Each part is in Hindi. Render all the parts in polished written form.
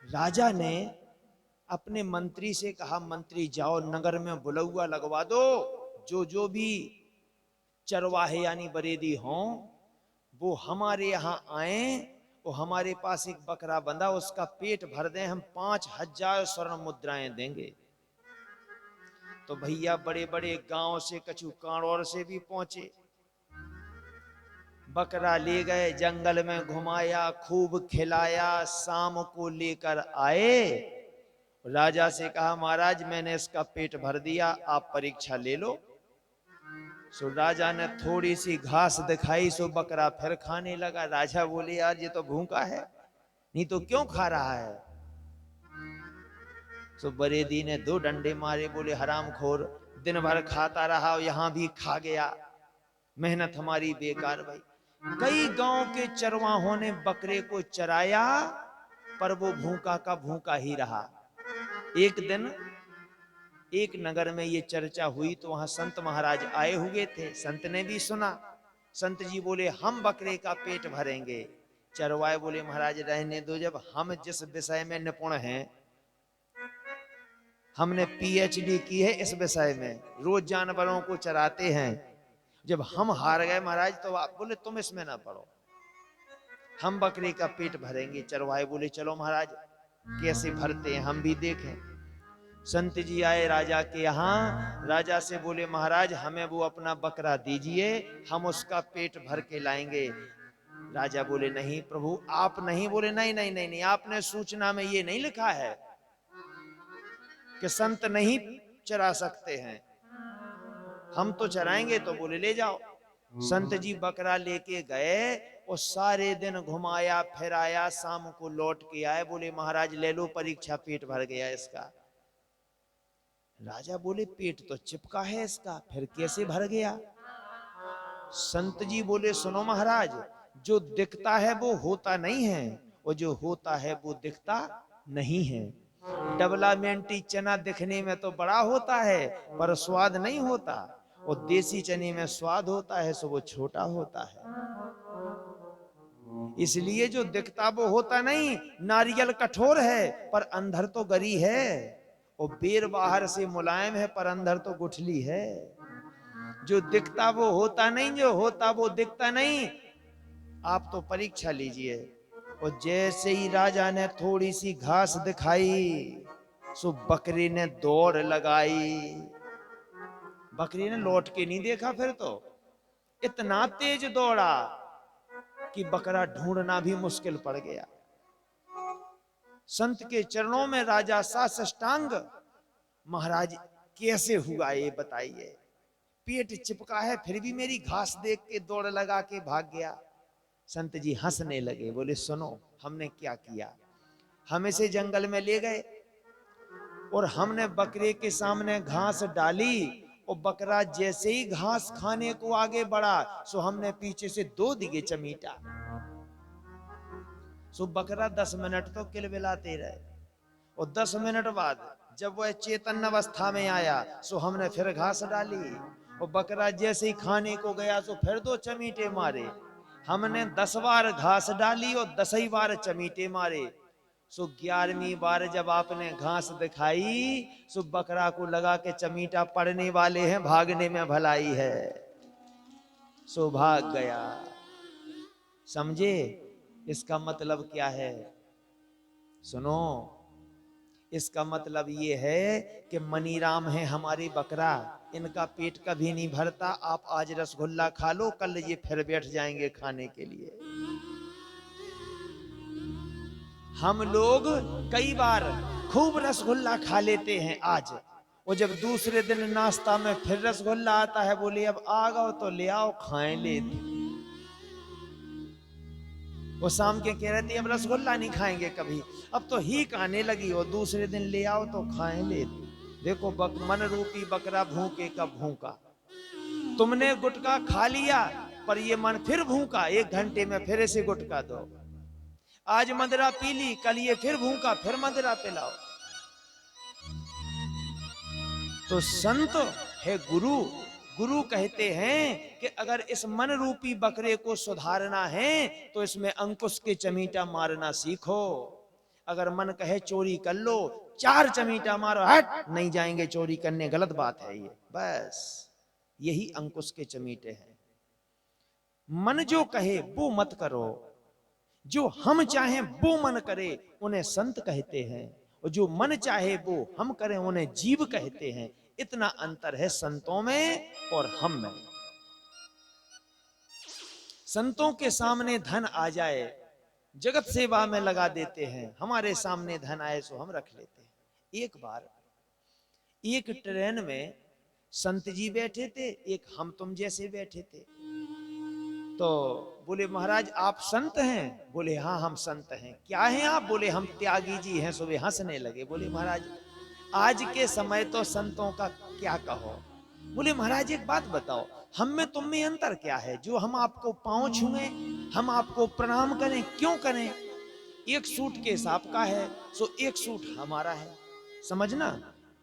राजा ने अपने मंत्री से कहा, मंत्री जाओ नगर में बुलौआ लगवा दो, जो जो भी चरवाहे यानी बरेदी हों वो हमारे यहाँ आए, वो हमारे पास एक बकरा बंधा, उसका पेट भर दें, हम 5,000 स्वर्ण मुद्राएं देंगे। तो भैया बड़े बड़े गांव से, कछु कांड़ौर से भी पहुंचे, बकरा ले गए, जंगल में घुमाया, खूब खिलाया, शाम को लेकर आए। राजा से कहा, महाराज मैंने इसका पेट भर दिया, आप परीक्षा ले लो। सो राजा ने थोड़ी सी घास दिखाई, सो बकरा फिर खाने लगा। राजा बोले, यार ये तो भूखा है, नहीं तो क्यों खा रहा है? सो बरेदी ने 2 डंडे मारे, बोले हरामखोर, दिन भर खाता रहा, यहां भी खा गया, मेहनत हमारी बेकार भाई। कई गांव के चरवाहों ने बकरे को चराया, पर वो भूखा का भूखा ही रहा। एक दिन एक नगर में ये चर्चा हुई, तो वहां संत महाराज आए हुए थे। संत ने भी सुना। संत जी बोले, हम बकरे का पेट भरेंगे। चरवाए बोले, महाराज रहने दो, जब हम जिस विषय में निपुण हैं, हमने पीएचडी की है इस विषय में, रोज जानवरों को चराते हैं, जब हम हार गए महाराज, तो आप बोले तुम इसमें ना पड़ो, हम बकरे का पेट भरेंगे। चरवाहे बोले, चलो महाराज कैसे भरते हैं हम भी देखें। संत जी आए राजा के यहाँ, राजा से बोले, महाराज हमें वो अपना बकरा दीजिए, हम उसका पेट भर के लाएंगे। राजा बोले, नहीं प्रभु आप नहीं। बोले, नहीं नहीं नहीं नहीं, आपने सूचना में ये नहीं लिखा है कि संत नहीं चरा सकते हैं, हम तो चराएंगे। तो बोले, ले जाओ। संत जी बकरा लेके गए, और सारे दिन घुमाया फिराया, शाम को लौट के आए, बोले महाराज ले लो परीक्षा, पेट भर गया इसका। राजा बोले, पेट तो चिपका है इसका, फिर कैसे भर गया? संत जी बोले, सुनो महाराज, जो दिखता है वो होता नहीं है, और जो होता है वो दिखता नहीं है। डेवलपमेंटी चना दिखने में तो बड़ा होता है, पर स्वाद नहीं होता, और देसी चने में स्वाद होता है, सो वो छोटा होता है। इसलिए जो दिखता वो होता नहीं। नारियल कठोर है पर अंदर तो गरी है, और बेर बाहर से मुलायम है पर अंदर तो गुठली है। जो दिखता वो होता नहीं, जो होता वो दिखता नहीं। आप तो परीक्षा लीजिए। और जैसे ही राजा ने थोड़ी सी घास दिखाई, सो बकरी ने दौड़ लगाई। बकरी ने लौट के नहीं देखा, फिर तो इतना तेज दौड़ा कि बकरा ढूंढना भी मुश्किल पड़ गया। संत के चरणों में राजा साष्टांग, महाराज कैसे हुआ ये बताइए, पेट चिपका है फिर भी मेरी घास देख के दौड़ लगा के भाग गया। संत जी हंसने लगे, बोले, सुनो हमने क्या किया। हम इसे जंगल में ले गए, और हमने बकरे के सामने घास डाली, और बकरा जैसे ही घास खाने को आगे बढ़ा, सो हमने पीछे से 2 दिए चमीटा। सो बकरा 10 मिनट तो किलबिलाते रहे, और 10 मिनट बाद जब वह चेतन अवस्था में आया, सो हमने फिर घास डाली, और बकरा जैसे ही खाने को गया, सो फिर 2 चमीटे मारे। हमने 10 बार घास डाली और 10 ही बार चमीटे मारे। सो 11वीं बार जब आपने घास दिखाई, सो बकरा को लगा के चमीटा पड़ने वाले हैं, भागने में भलाई है, सो भाग गया। समझे इसका मतलब क्या है? सुनो, इसका मतलब ये है कि मनीराम है हमारे बकरा, इनका पेट कभी नहीं भरता। आप आज रसगुल्ला खा लो, कल ये फिर बैठ जाएंगे खाने के लिए। हम लोग कई बार खूब रसगुल्ला खा लेते हैं आज, और जब दूसरे दिन नाश्ता में फिर रसगुल्ला आता है, बोले अब आ गओ तो ले आओ खाएं ले। वो शाम के कह रहे थे अब रसगुल्ला नहीं खाएंगे कभी, अब तो हीक आने लगी, और दूसरे दिन ले आओ तो खाएं ले। देखो मन रूपी बकरा भूखे का भूखा। तुमने गुटखा खा लिया, पर ये मन फिर भूखा, 1 घंटे में फिर इसे गुटखा दो। आज मदिरा पी ली, कल ये फिर भूखा, फिर मदिरा पिलाओ। तो संत है गुरु। गुरु कहते हैं कि अगर इस मन रूपी बकरे को सुधारना है, तो इसमें अंकुश के चमीटा मारना सीखो। अगर मन कहे चोरी कर लो, 4 चमीटा मारो, हट, नहीं जाएंगे चोरी करने, गलत बात है ये। बस यही अंकुश के चमीटे हैं। मन जो कहे वो मत करो, जो हम चाहें वो मन करे, उन्हें संत कहते हैं, और जो मन चाहे वो हम करें, उन्हें जीव कहते हैं। इतना अंतर है संतों में और हम में। संतों के सामने धन आ जाए, जगत सेवा में लगा देते हैं, हमारे सामने धन आए सो हम रख लेते हैं। एक बार एक ट्रेन में संत जी बैठे थे, एक हम तुम जैसे बैठे थे। तो बोले महाराज आप संत हैं? बोले हाँ हम संत हैं। क्या हैं आप? बोले हम त्यागी जी हैं। सुबह हंसने लगे। बोले महाराज आज के समय तो संतों का क्या कहो। बोले महाराज एक बात बताओ, हम में तुम में अंतर क्या है जो हम आपको पांव छुए, हम आपको प्रणाम करें, क्यों करें? एक सूटकेस आपका है सो एक सूट हमारा है, समझना।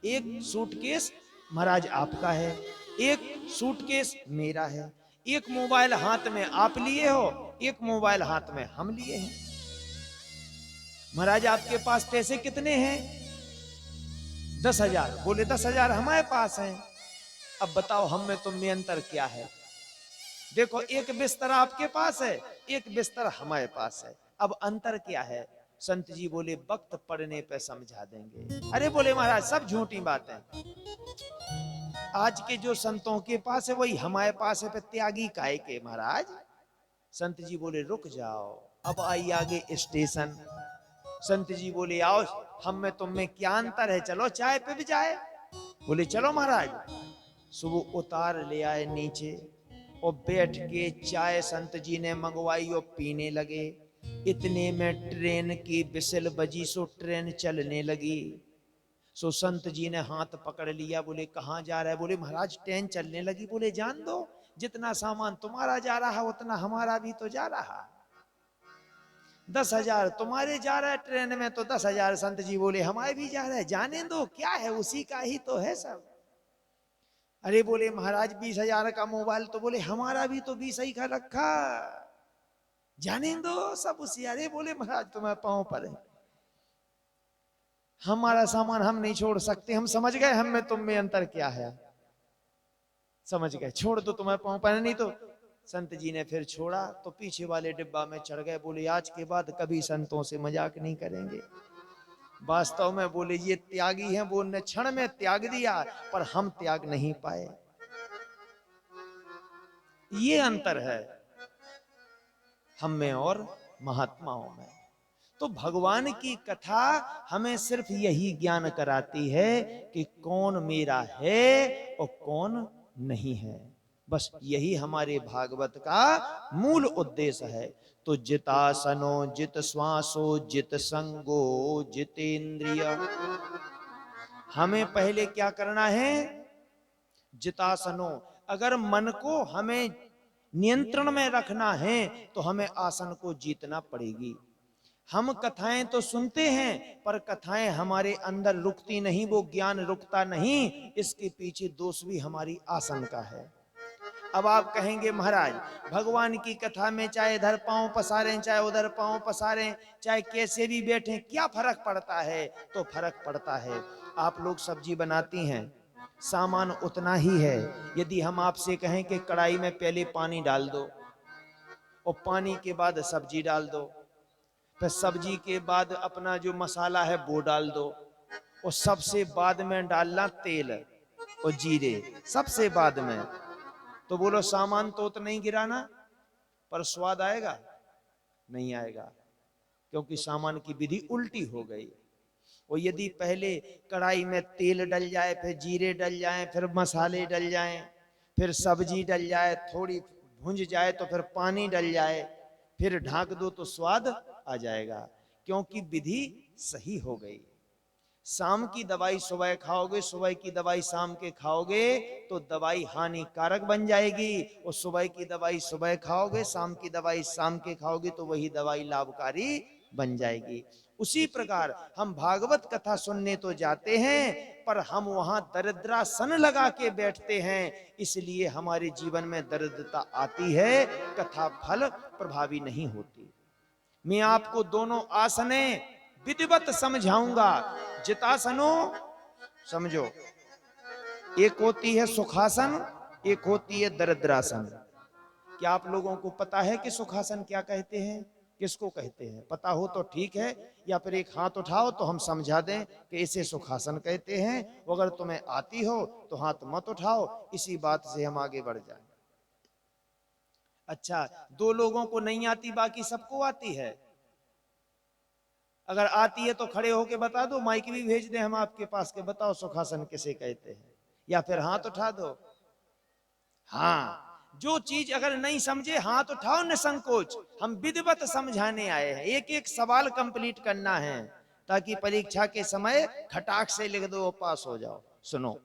एक सूटकेस महाराज आपका है, एक सूटकेस मेरा है। एक मोबाइल हाथ में आप लिए हो, एक मोबाइल हाथ में हम लिए हैं। महाराज आपके पास पैसे कितने हैं? 10,000। बोले 10,000 हमारे पास हैं। अब बताओ हम में तुम में अंतर क्या है? देखो एक बिस्तर आपके पास है, एक बिस्तर हमारे पास है, अब अंतर क्या है? संत जी बोले वक्त पड़ने पे समझा देंगे। अरे बोले महाराज सब झूठी बातें, आज के जो संतों के पास है वही हमारे पास है, पे त्यागी काहे के महाराज? संत जी बोले रुक जाओ, अब आई आगे स्टेशन। संत जी बोले आओ, हम में तुम में क्या अंतर है, चलो चाय पे भी जाए। बोले चलो महाराज। सुबह उतार ले आए नीचे और बैठ के चाय संत जी ने मंगवाई और पीने लगे। इतने में ट्रेन की बिसल बजी सो ट्रेन चलने लगी। सो संत जी ने हाथ पकड़ लिया। बोले कहाँ जा रहा है? बोले महाराज ट्रेन चलने लगी। बोले जान दो, जितना सामान तुम्हारा जा रहा है उतना हमारा भी तो जा रहा। 10,000 तुम्हारे जा रहा है ट्रेन में, तो 10,000 संत जी बोले हमारे भी जा रहा है, जाने दो, क्या है उसी का ही तो है सब। अरे बोले महाराज 20,000 का मोबाइल, तो बोले हमारा भी तो 20 ही का रखा, जाने दो सब उसी। अरे बोले महाराज तुम्हारे पांव पर है, हमारा सामान हम नहीं छोड़ सकते। हम समझ गए हम में तुम में अंतर क्या है, समझ गए, छोड़ दो तुम्हारे पांव पर। नहीं तो संत जी ने फिर छोड़ा तो पीछे वाले डिब्बा में चढ़ गए। बोले आज के बाद कभी संतों से मजाक नहीं करेंगे। वास्तव में बोले ये त्यागी हैं, वो ने क्षण में त्याग दिया, पर हम त्याग नहीं पाए। ये अंतर है हम में और महात्माओं में। तो भगवान की कथा हमें सिर्फ यही ज्ञान कराती है कि कौन मेरा है और कौन नहीं है। बस यही हमारे भागवत का मूल उद्देश्य है। तो जितासनो जित श्वासो जित संगो जितेंद्रिय, हमें पहले क्या करना है? जितासनो, अगर मन को हमें नियंत्रण में रखना है तो हमें आसन को जीतना पड़ेगी। हम कथाएं तो सुनते हैं पर कथाएं हमारे अंदर रुकती नहीं, वो ज्ञान रुकता नहीं। इसके पीछे दोष भी हमारी आसन का है। अब आप कहेंगे महाराज भगवान की कथा में चाहे इधर पांव पसारें चाहे उधर पांव पसारें, चाहे कैसे भी बैठें, क्या फर्क पड़ता है? तो फर्क पड़ता है। आप लोग सब्जी बनाती हैं, सामान उतना ही है। यदि हम आपसे कहें कि कढ़ाई में पहले पानी डाल दो और पानी के बाद सब्जी डाल दो, फिर सब्जी के बाद अपना जो मसाला है वो डाल दो, और सबसे बाद में डालना तेल और जीरे, सबसे बाद में, तो बोलो सामान तो उतना ही गिराना, पर स्वाद आएगा? नहीं आएगा, क्योंकि सामान की विधि उल्टी हो गई। और यदि पहले कढ़ाई में तेल डल जाए, फिर जीरे डल जाए, फिर मसाले डल जाएं, फिर सब्जी डल जाए, थोड़ी भुंज जाए तो फिर पानी डल जाए, फिर ढाक दो तो स्वाद आ जाएगा, क्योंकि विधि सही हो गई। शाम की दवाई सुबह खाओगे, सुबह की दवाई शाम के खाओगे तो दवाई हानिकारक बन जाएगी, और सुबह की दवाई सुबह खाओगे, शाम की दवाई शाम के खाओगे तो वही दवाई लाभकारी बन जाएगी। उसी प्रकार हम भागवत कथा सुनने तो जाते हैं, पर हम वहां दरिद्रासन लगा के बैठते हैं, इसलिए हमारे जीवन में दरिद्रता आती है, कथा फल प्रभावी नहीं होती। मैं आपको दोनों आसने विधिवत समझाऊंगा। जितासनो समझो, एक होती है सुखासन, एक होती है दरिद्रासन। क्या आप लोगों को पता है कि सुखासन क्या कहते हैं, किसको कहते हैं? पता हो तो ठीक है, या फिर एक हाथ उठाओ तो हम समझा दें कि इसे सुखासन कहते हैं। अगर तुम्हें आती हो तो हाथ मत उठाओ, इसी बात से हम आगे बढ़ जाएं। अच्छा, दो लोगों को नहीं आती, बाकी सबको आती है। अगर आती है तो खड़े होके बता दो, माइक भी भेज दें हम आपके पास के, बताओ सुखासन किसे कहते हैं, या फिर हाथ उठा दो। हाँ, जो चीज अगर नहीं समझे हाथ उठाओ निसंकोच, हम विधिवत समझाने आए हैं। एक एक सवाल कंप्लीट करना है ताकि परीक्षा के समय खटाक से लिख दो, पास हो जाओ। सुनो,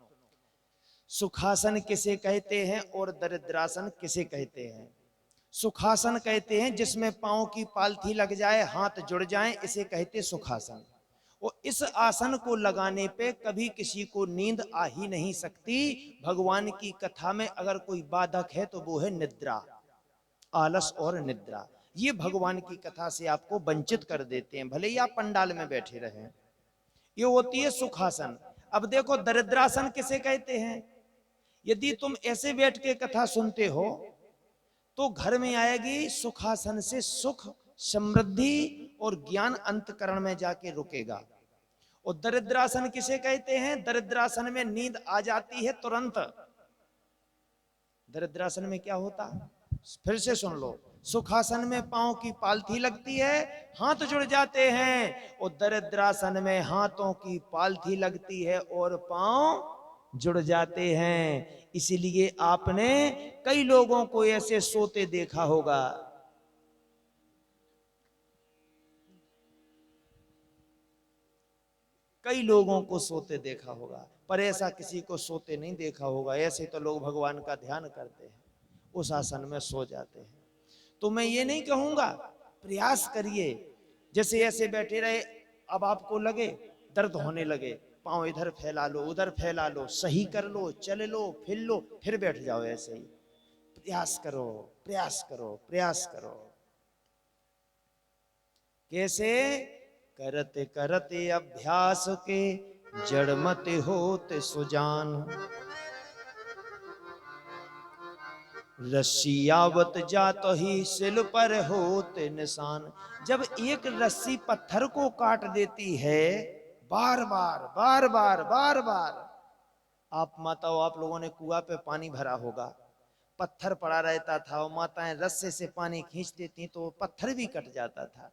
सुखासन किसे कहते हैं और दरिद्रासन किसे कहते हैं? सुखासन कहते हैं जिसमें पांव की पालथी लग जाए, हाथ जुड़ जाएं, इसे कहते सुखासन। और इस आसन को लगाने पे कभी किसी को नींद आ ही नहीं सकती। भगवान की कथा में अगर कोई बाधक है तो वो है निद्रा, आलस और निद्रा। ये भगवान की कथा से आपको वंचित कर देते हैं, भले ही आप पंडाल में बैठे रहें। ये होती है सुखासन। अब देखो, दरिद्रासन किसे कहते हैं? यदि तुम ऐसे बैठ के कथा सुनते हो तो घर में आएगी सुखासन से सुख, समृद्धि और ज्ञान अंतकरण में जाके रुकेगा। और दरिद्रासन किसे कहते हैं? दरिद्रासन में नींद आ जाती है तुरंत। दरिद्रासन में क्या होता, फिर से सुन लो। सुखासन में पांव की पालथी लगती है, हाथ जुड़ जाते हैं। और दरिद्रासन में हाथों की पालथी लगती है और पांव जुड़ जाते हैं। इसीलिए आपने कई लोगों को ऐसे सोते देखा होगा। कई लोगों को सोते देखा होगा, पर ऐसा किसी को सोते नहीं देखा होगा। ऐसे तो लोग भगवान का ध्यान करते हैं, उस आसन में सो जाते हैं। तो मैं ये नहीं कहूंगा, प्रयास करिए। जैसे ऐसे बैठे रहे, अब आपको लगे दर्द होने लगे, पांव इधर फैला लो, उधर फैला लो, सही कर लो, चल लो, फिर लो, फिर बैठ जाओ। ऐसे ही प्रयास करो, प्रयास करो, प्रयास करो। कैसे? करते करते अभ्यास के जड़मत होते सुजान, रस्सी आवत जात ही सिल पर होते निशान। जब एक रस्सी पत्थर को काट देती है, बार बार बार बार बार बार, आप माताओं, आप लोगों ने कुआं पे पानी भरा होगा, पत्थर पड़ा रहता था और माताएं रस्से से पानी खींच देती तो पत्थर भी कट जाता था।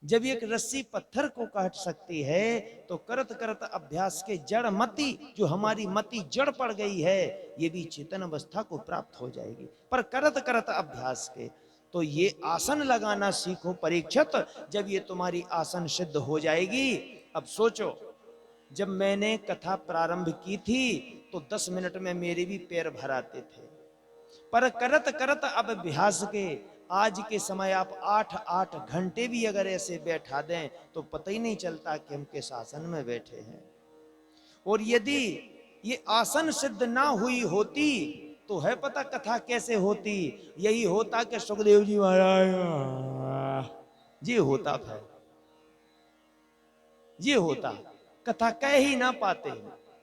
जब एक रस्सी पत्थर को काट सकती है तो करत करत अभ्यास के जड़ मति, जो हमारी मति जड़ पड़ गई है, ये भी चेतन अवस्था को प्राप्त हो जाएगी। पर करत करत अभ्यास के, तो ये आसन लगाना सीखो परीक्षित। जब ये तुम्हारी आसन सिद्ध हो जाएगी, अब सोचो, जब मैंने कथा प्रारंभ की थी तो 10 मिनट में मेरे भी पैर भर आते थे। पर करत करत अब अभ्यास के आज के समय आप 8-8 घंटे भी अगर ऐसे बैठा दें तो पता ही नहीं चलता कि हम किस आसन में बैठे हैं। और यदि ये आसन सिद्ध ना हुई होती तो है पता कथा कैसे होती? यही होता कि सुखदेव जी महाराज ये होता, फिर ये होता, कथा कह ही ना पाते,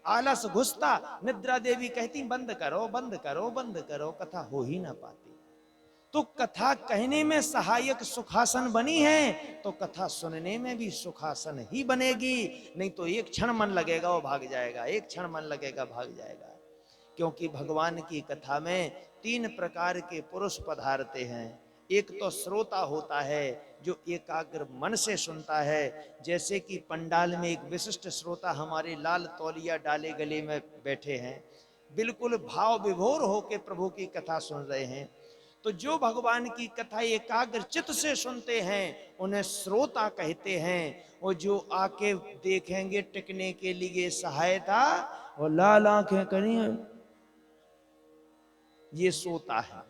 आलस घुसता, निद्रा देवी कहती बंद करो बंद करो बंद करो, कथा हो ही ना पाती। तो कथा कहने में सहायक सुखासन बनी है तो कथा सुनने में भी सुखासन ही बनेगी। नहीं तो एक क्षण मन लगेगा वो भाग जाएगा, एक क्षण मन लगेगा भाग जाएगा। क्योंकि भगवान की कथा में 3 प्रकार के पुरुष पधारते हैं। एक तो श्रोता होता है जो एकाग्र मन से सुनता है, जैसे कि पंडाल में एक विशिष्ट श्रोता हमारे लाल तौलिया डाले गले में बैठे हैं, बिल्कुल भाव विभोर होकर प्रभु की कथा सुन रहे हैं। तो जो भगवान की कथा एकाग्र चित्त से सुनते हैं उन्हें श्रोता कहते हैं। और जो आके देखेंगे टिकने के लिए सहायता और लाल आंखें करेंगे, ये सोता है,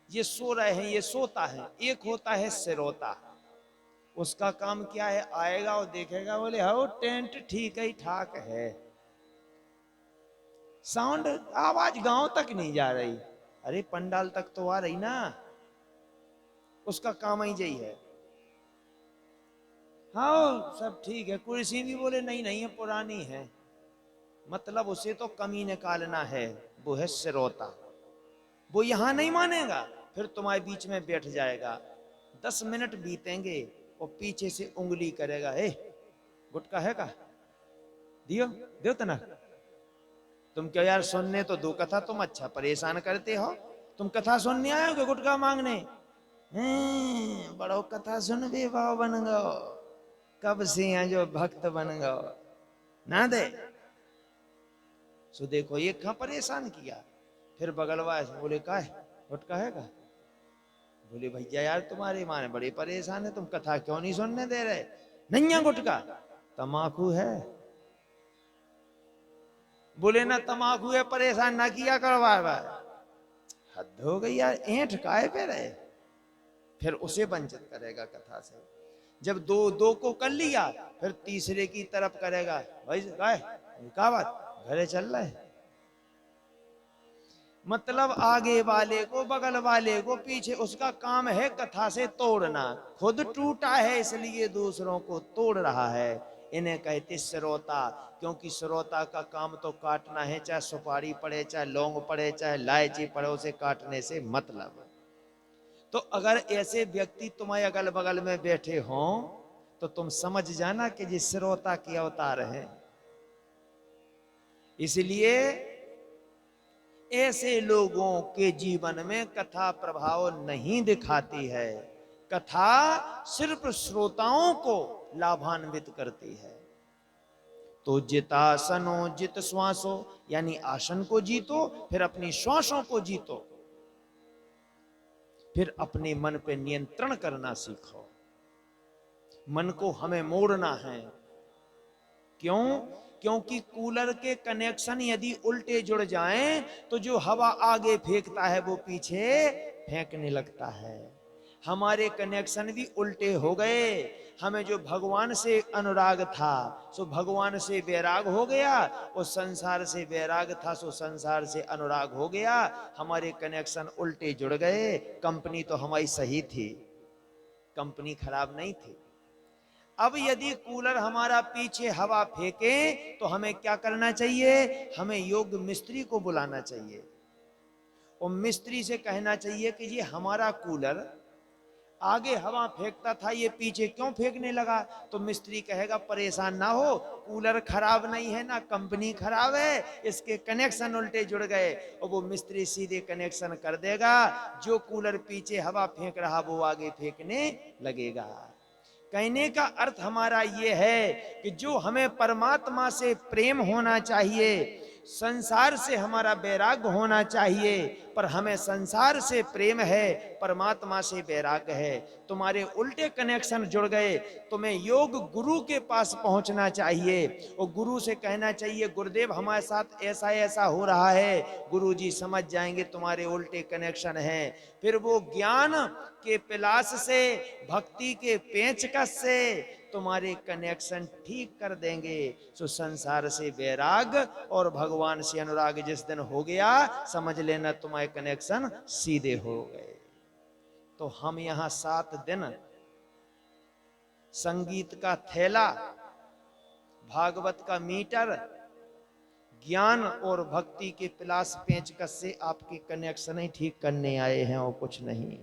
ये सो रहे हैं, ये सोता है। एक होता है सिरोता, उसका काम क्या है? आएगा और देखेगा, बोले हो टेंट ठीक है, ठाक है, साउंड आवाज गांव तक नहीं जा रही, अरे पंडाल तक तो आ रही ना। उसका काम ही यही है। हाँ सब ठीक है, कुर्सी भी बोले नहीं नहीं है पुरानी है, मतलब उसे तो कमी निकालना है, वो है सिरोता, वो यहां नहीं मानेगा, फिर तुम्हारे बीच में बैठ जाएगा, 10 मिनट बीतेंगे और पीछे से उंगली करेगा, हे गुटका है का दियो दो तना, तुम क्यों यार सुनने तो दो कथा, तुम अच्छा परेशान करते हो, तुम कथा सुनने आए हो कि गुटका मांगने? बड़ो कथा सुन बे भाव बन गो, कब से हैं जो भक्त बन गो, ना दे। सो देखो ये कहाँ परेशान किया, फिर बगलवा बोले का है गुटका है का, बोले भैया यार तुम्हारे माने बड़े परेशान है, तुम कथा क्यों नहीं सुनने दे रहे? नहीं है गुटका, तमाकू है। बोले ना तमाकू है, परेशान ना किया करो बार बार, हद हो गई यार, ऐंठ काय पे रहे, फिर उसे वंचित करेगा कथा से। जब दो दो को कर लिया, फिर तीसरे की तरफ करेगा, भाई काय क्या बात घरे चल रहा है, मतलब आगे वाले को बगल वाले को पीछे, उसका काम है कथा से तोड़ना, खुद टूटा है इसलिए दूसरों को तोड़ रहा है, इन्हें कहते श्रोता, क्योंकि श्रोता का काम तो काटना है, चाहे सुपारी पड़े चाहे लौंग पड़े चाहे इलायची पड़े, उसे काटने से मतलब। तो अगर ऐसे व्यक्ति तुम्हारे अगल बगल में बैठे हों तो तुम समझ जाना कि ये श्रोता के अवतार हैं। इसलिए ऐसे लोगों के जीवन में कथा प्रभाव नहीं दिखाती है, कथा सिर्फ श्रोताओं को लाभान्वित करती है। तो जितासनो जित श्वासो, यानी आसन को जीतो, फिर अपनी श्वासों को जीतो, फिर अपने मन पे नियंत्रण करना सीखो। मन को हमें मोड़ना है, क्यों? क्योंकि कूलर के कनेक्शन यदि उल्टे जुड़ जाएं तो जो हवा आगे फेंकता है वो पीछे फेंकने लगता है। हमारे कनेक्शन भी उल्टे हो गए, हमें जो भगवान से अनुराग था सो भगवान से वैराग हो गया, और संसार से वैराग था सो संसार से अनुराग हो गया। हमारे कनेक्शन उल्टे जुड़ गए। कंपनी तो हमारी सही थी, कंपनी खराब नहीं थी। अब यदि कूलर हमारा पीछे हवा फेंके तो हमें क्या करना चाहिए? हमें योग्य मिस्त्री को बुलाना चाहिए और मिस्त्री से कहना चाहिए कि ये हमारा कूलर आगे हवा फेंकता था, ये पीछे क्यों फेंकने लगा? तो मिस्त्री कहेगा परेशान ना हो, कूलर खराब नहीं है ना कंपनी खराब है, इसके कनेक्शन उल्टे जुड़ गए। और वो मिस्त्री सीधे कनेक्शन कर देगा, जो कूलर पीछे हवा फेंक रहा वो आगे फेंकने लगेगा। कहने का अर्थ हमारा ये है कि जो हमें परमात्मा से प्रेम होना चाहिए, संसार से हमारा वैराग्य होना चाहिए, पर हमें संसार से प्रेम है, परमात्मा से वैराग्य है। तुम्हारे उल्टे कनेक्शन जुड़ गए, तुम्हें योग गुरु के पास पहुंचना चाहिए और गुरु से कहना चाहिए गुरुदेव हमारे साथ ऐसा ऐसा हो रहा है। गुरु जी समझ जाएंगे तुम्हारे उल्टे कनेक्शन हैं, फिर वो ज्ञान के पिलास से, भक्ति के पेचकस से तुम्हारे कनेक्शन ठीक कर देंगे। सो संसार से वैराग और भगवान से अनुराग जिस दिन हो गया, समझ लेना तुम्हारे कनेक्शन सीधे हो गए। तो हम यहां 7 दिन संगीत का थैला, भागवत का मीटर, ज्ञान और भक्ति के पिलास पेचकस से आपके कनेक्शन ही ठीक करने आए हैं और कुछ नहीं।